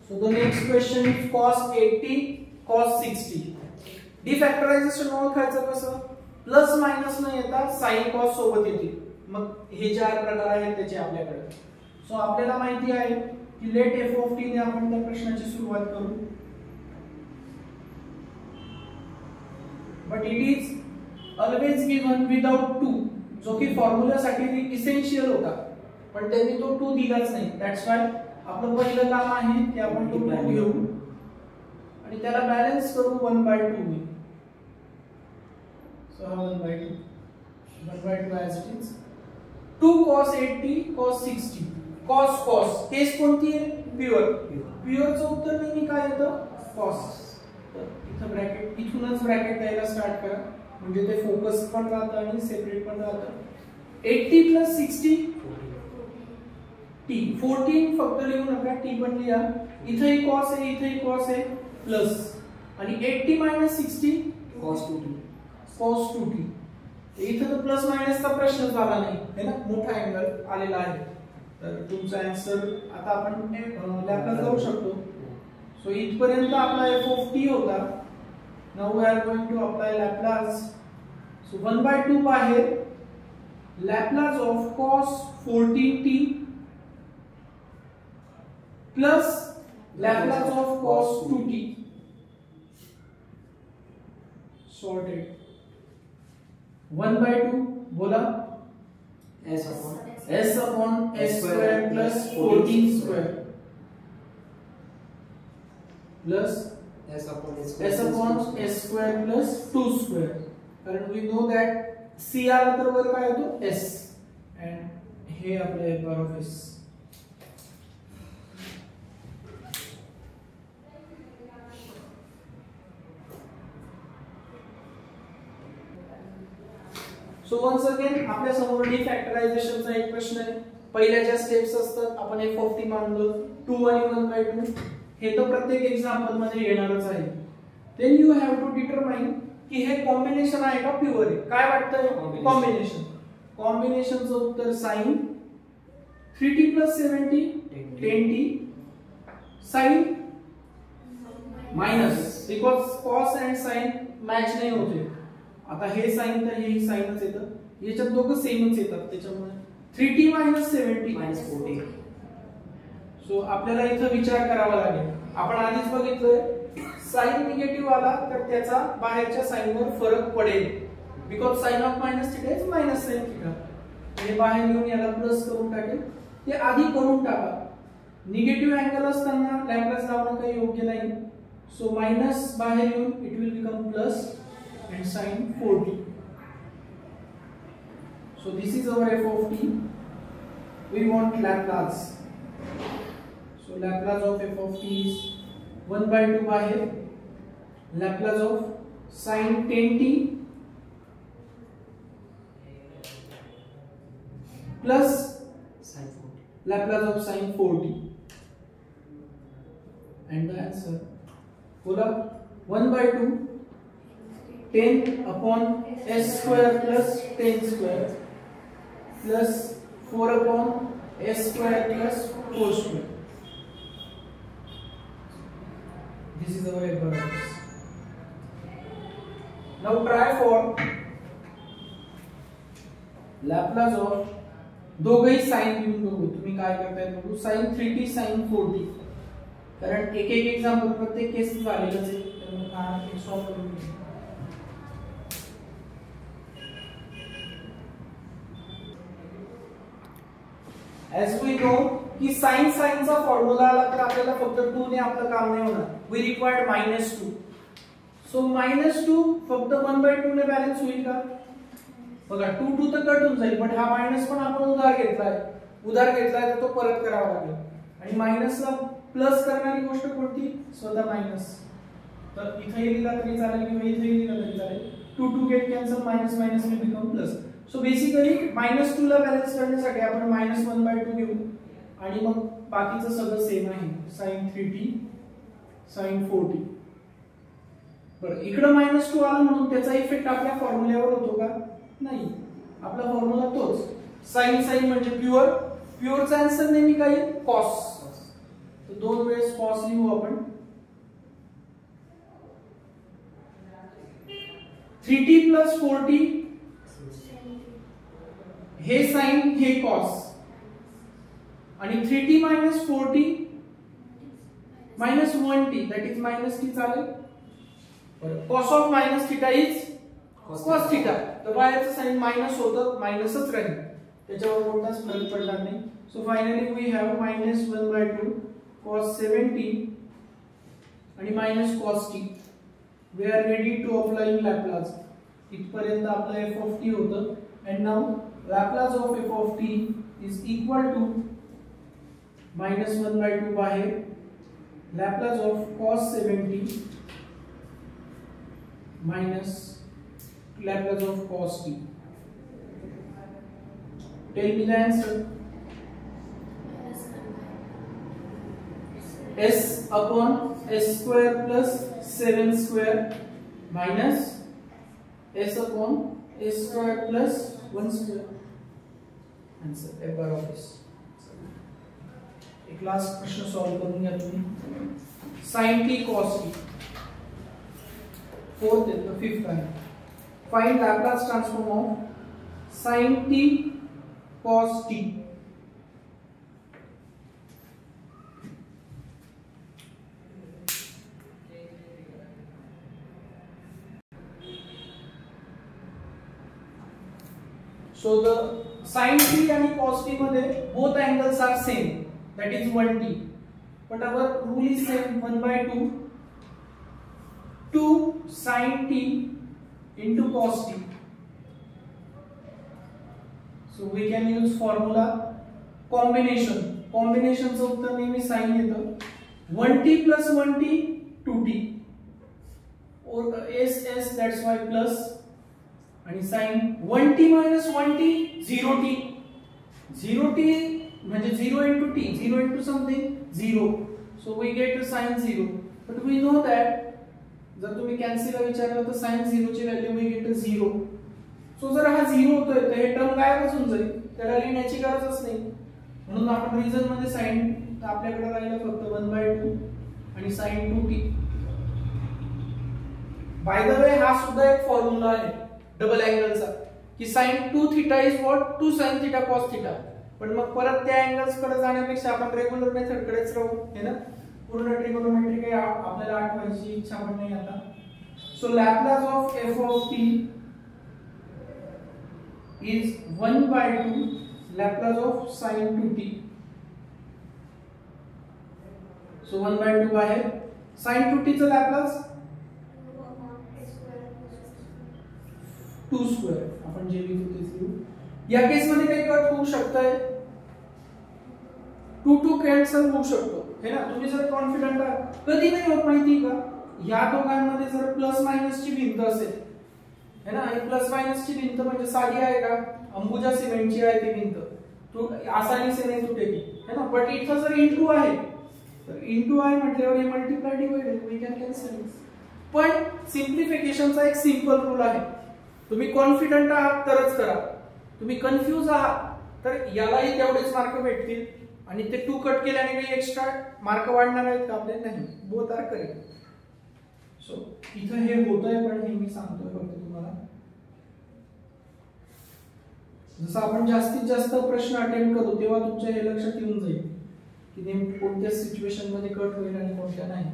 So the next question is cos 80 cos 60. डिफॅक्टरायझेशन ओळखायचं कसं? Plus minus न येता साइन कॉस सोबत येते. मग हे चार प्रकार आहेत त्याचे आपल्याकडे. सो आपल्याला माहिती आहे की लेट एफ ऑफ टी ने आपण त्या प्रश्नाची सुरुवात करू. But it is always given without 2, जो की फॉर्म्युलासाठी इसेन्शियल होता, पण त्यांनी तो 2 दिलाच नाही. दॅट्स व्हाय आपलं पहिलं काम आहे की आपण तो 2 घेऊ आणि त्याला बॅलन्स करू 1/2 ने. So 1/2 as it is. 2 cos 80 cos 60. cos केस कोणती आहे? प्युअर. प्युअरचं उत्तर नेहमी काय येतं? cos. तर इथं ब्रॅकेट, इथूनच ब्रॅकेट द्यायला स्टार्ट करा म्हणजे ते फोकस पण राहतं आणि सेपरेट पण राहतं. 80 + 60 t. 14 फक्त लिहू नका, t पण लिहा. इथेही cos आहे, इथेही cos आहे, प्लस आणि 80 - 60 cos 2t. cos 2t. इथं तर प्लस मायनसचा प्रश्न झाला नाही है ना, मोठा अँगल आलेला आहे. तर तुमचा आन्सर आता आपण लॅपलास जाऊ शकतो. सो इथपर्यंत आपला f of t होता. Now we are going to apply Laplace. So 1/2 बाहेर, Laplace of cos 14t plus Laplace of cos 2t. Sorted. 1/2 बोला s upon s square plus 14 square plus s upon s square plus 2 square. कारण we know that c आला तर वर काय येतो? s and हे आपले f bar of s. So once again आपल्या समोर डिफॅक्टरायझेशनचा एक प्रश्न आहे. पहिल्या ज्या स्टेप्स असतात आपण f of t मानलो 2 आणि 1/2. हे तर प्रत्येक एक्झाम्पल मध्ये येणारच आहे. Then you have to determine की हे कॉम्बिनेशन आहे का प्युअर आहे. काय वाटतं? कॉम्बिनेशन. कॉम्बिनेशनचं उत्तर sin 3t + 70 10t sin minus, because cos and sin match नाही होते. आता हे sin तर हे साइनच येतं, याच्यात दोघं सेमच येतात, त्याच्यामुळे 3t - 70 -40. सो आपल्याला इथं विचार करावा लागेल. आपण आधीच बघितलंय साइन निगेटिव्ह आला तर त्याचा बाहेरच्या साइनवर फरक पडेल, because sin of -θ is -sin θ. हे बाहेर येऊन याला प्लस करून टाकेल. ते आधी करून टाका. निगेटिव्ह अँगल असताना लॅपलास लावणं काही योग्य नाही. सो मायनस बाहेर येऊन it will become plus and sin 4t. So this is our f of t. We want Laplace. So Laplace of f of t is 1/2 बाहेर, Laplace of sin 10t plus sin 40. Laplace of sin 4t. And the answer, बोला 1/2 10 upon s square plus 10 square plus 4 upon s square plus 4 square. This is our equation. Now try for Laplace of दोघेही sign घेऊन बघू. तुम्ही काय करताय बघू. sin 3t sin 4t. कारण एक एक एक्झाम्पल प्रत्येक केस झालेलंच आहे, तर हा एक सॉल्व्ह करून घेऊ. As we know की sin चा फॉर्म्युला आला तर आपल्याला फक्त 2 ने आपलं काम नाही होणार. We required -2. So -2 फक्त 1/2 ने बॅलन्स होईल का? बघा 2 तर कट होऊन जाईल, बट हा मायनस पण आपण उधार घेतलाय तर तो परत करावा लागेल. आणि मायनसला प्लस करणारी गोष्ट कोणती? स्वतः मायनस. तर इथेही लिहिला तरी चालेल किंवा इथेही लिहिला तरी चालेल. 2 get cancel, minus will become plus. So basically -2 ला बॅलन्स करण्यासाठी आपण -1/2 घेऊ आणि मग बाकीचं सगळं सेम आहे. sin 3t sin 4t. बरं, इकडे -2 आला म्हणून त्याचा इफेक्ट आपल्या फॉर्म्युल्यावर होतो का? नाही. आपला फॉर्म्युला तोच. sin म्हणजे प्युअरचा आन्सर नेहमी काय? cos. तर 2 वेळेस cos लिहू आपण. 3t plus 4t हे sin हे cos आणि 3t minus 4t minus 1t that is minus t चालेल. cos of minus theta is cos theta. तर बाहेरचं साइन मायनस होतं, मायनसच राहील, त्याच्यावर कोणताच फरक पडणार नाही. So finally we have -1/2 cos 7t आणि minus cos t. We are ready to apply Laplace. इथपर्यंत आपलं f of t होतं. and now Laplace of f of t is equal to -1/2 बाहेर Laplace of cos 7t minus Laplace of cos t. Tell me the answer. S upon s square plus 7 square minus s upon s square plus 1 square. Answer f bar of s. एक last प्रश्न solve करून घ्या तुम्ही. sin t cos t. Fourth and the fifth आहे. Find Laplace transform of sin t cos t. So the sin t and cos t मध्ये both angles are same, that is 1t. But our rule is same, 1/2 2 sin t into cos t. So we can use formula combination. Combination चं उत्तर नेहमी sin येतं. 1t plus 1t 2t. Or s that's why plus. आणि sin 1t minus 1t 0t. 0t म्हणजे 0 into t, 0 into something 0. So we get sin 0. But we know that जर तुम्ही cancel विचारलं तर sin 0 ची व्हॅल्यू we get 0. सो जर हा 0 होतोय तर हे टर्म गायबच होऊन जाईल, त्याला लिहिण्याची गरजच नाही. म्हणून आपण रिझन मध्ये sin आपल्याकडे राहिलं फक्त 1/2 आणि sin 2t. By the way हा सुद्धा एक फॉर्म्युला आहे डबल अँगलचा की sin 2 theta is what 2 sin theta cos theta. पण मग परत त्या अँगल्स कडे जाण्यापेक्षा आपण रेग्युलर मेथड कडेच राहू, है ना. पूर्ण ट्रिगोनोमेट्री काही आपल्याला आठवायची इच्छा पण नाही आता. So Laplace of f of t is 1/2 Laplace of sin 2t. So 1/2 बाहेर sin 2t चं लॅपलास 2 स्क्वेअर. आपण जे लिहितो तेच लिहू. या केस मध्ये काही कट होऊ शकतंय, 2 कॅन्सल होऊ शकतो, है ना. तुम्ही जर कॉन्फिडंट आहात, कधी नाही होत माहिती का, या दोघांमध्ये जर प्लस मायनस ची भिंत असेल, है ना, आणि प्लस मायनस ची भिंत म्हणजे साधी आहे का, अंबुजा सिमेंटची आहे ती भिंत, तो आसानी से नाही तुटेगी, है ना. बट इथं जर इनटू आहे, तर इनटू आहे म्हटल्यावर हे multiply divided we can cancel. पण सिम्प्लिफिकेशनचा एक सिंपल रूल आहे, तुम्ही कॉन्फिडंट आहात तरच करा, तुम्ही कन्फ्यूज आहात तर यालाही तेवढेच मार्क भेटतील आणि ते 2 कट केल्याने काही एक्स्ट्रा मार्क वाढणार आहेत का आपले, नाही, बोथ आर करेक्ट. सो इथं हे होतंय, पण हे मी सांगतोय फक्त तुम्हाला. जसं आपण जास्तीत जास्त प्रश्न अटेम्प्ट करू तेव्हा तुमच्या हे लक्षात येऊन जाईल की नेमकं कोणत्या सिच्युएशन मध्ये कट होईल आणि कोणत्या नाही.